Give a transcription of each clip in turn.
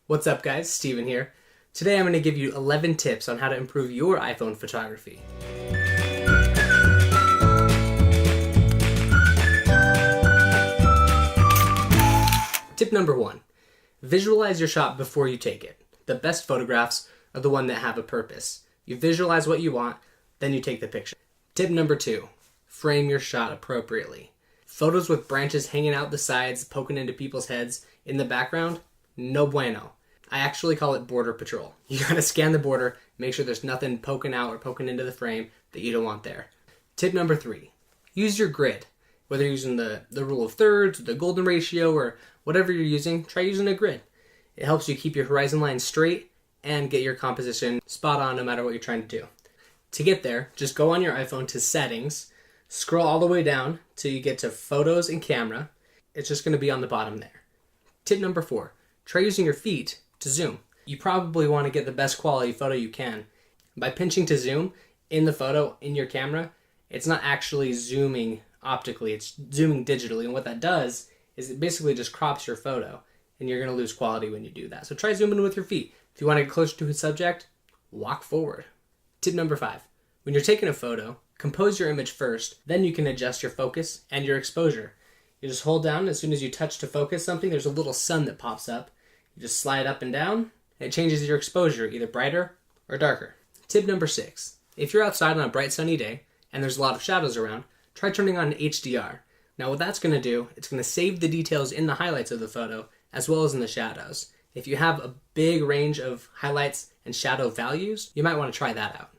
What's up guys, Steven here. Today I'm going to give you 11 tips on how to improve your iPhone photography. Tip number 1. Visualize your shot before you take it. The best photographs are the ones that have a purpose. You visualize what you want, then you take the picture. Tip number 2. Frame your shot appropriately. Photos with branches hanging out the sides, poking into people's heads in the background, no bueno. I actually call it border patrol. You gotta scan the border, make sure there's nothing poking out or poking into the frame that you don't want there. Tip number 3. Use your grid. Whether you're using the rule of thirds, the golden ratio, or whatever you're using, try using a grid. It helps you keep your horizon line straight and get your composition spot on no matter what you're trying to do. To get there, just go on your iPhone to settings, scroll all the way down till you get to photos and camera. It's just gonna be on the bottom there. Tip number 4. Try using your feet to zoom. You probably want to get the best quality photo you can. By pinching to zoom in the photo in your camera, it's not actually zooming optically, it's zooming digitally. And what that does is it basically just crops your photo and you're going to lose quality when you do that. So try zooming with your feet. If you want to get closer to a subject, walk forward. Tip number 5. When you're taking a photo, compose your image first, then you can adjust your focus and your exposure. You just hold down, as soon as you touch to focus something, there's a little sun that pops up. You just slide up and down, and it changes your exposure, either brighter or darker. Tip number 6. If you're outside on a bright sunny day, and there's a lot of shadows around, try turning on HDR. Now what that's going to do, it's going to save the details in the highlights of the photo, as well as in the shadows. If you have a big range of highlights and shadow values, you might want to try that out.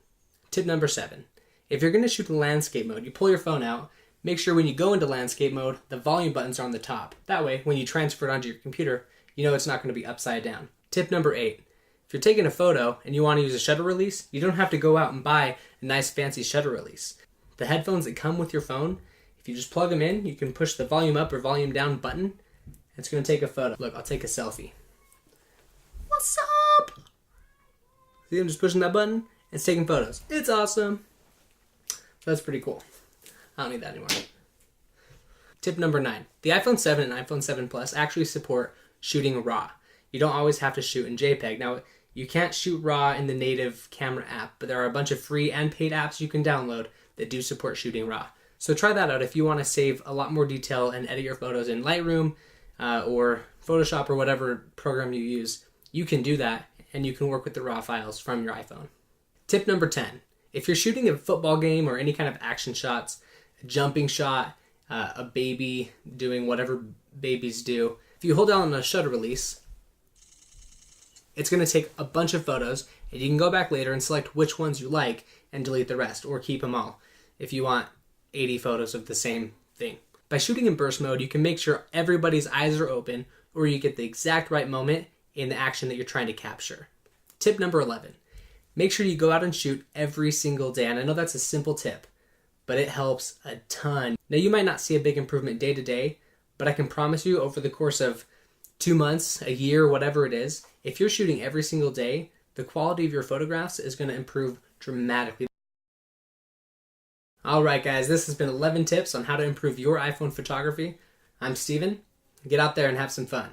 Tip number 7. If you're going to shoot in landscape mode, you pull your phone out, make sure when you go into landscape mode, the volume buttons are on the top. That way, when you transfer it onto your computer, you know it's not going to be upside down. Tip number 8. If you're taking a photo and you want to use a shutter release, you don't have to go out and buy a nice fancy shutter release. The headphones that come with your phone, if you just plug them in, you can push the volume up or volume down button, and it's going to take a photo. Look, I'll take a selfie. What's up? See, I'm just pushing that button, and it's taking photos. It's awesome. That's pretty cool. I don't need that anymore. Tip number 9. The iPhone 7 and iPhone 7 Plus actually support shooting RAW. You don't always have to shoot in JPEG. Now, you can't shoot RAW in the native camera app, but there are a bunch of free and paid apps you can download that do support shooting RAW. So try that out if you want to save a lot more detail and edit your photos in Lightroom or Photoshop or whatever program you use. You can do that, and you can work with the RAW files from your iPhone. Tip number 10. If you're shooting a football game or any kind of action shots, a jumping shot, a baby doing whatever babies do, if you hold down on a shutter release, it's going to take a bunch of photos, and you can go back later and select which ones you like and delete the rest, or keep them all if you want 80 photos of the same thing. By shooting in burst mode, you can make sure everybody's eyes are open, or you get the exact right moment in the action that you're trying to capture. Tip number 11. Make sure you go out and shoot every single day. And I know that's a simple tip, but it helps a ton. Now, you might not see a big improvement day to day, but I can promise you over the course of 2 months, a year, whatever it is, if you're shooting every single day, the quality of your photographs is going to improve dramatically. Alright guys, this has been 11 tips on how to improve your iPhone photography. I'm Steven. Get out there and have some fun.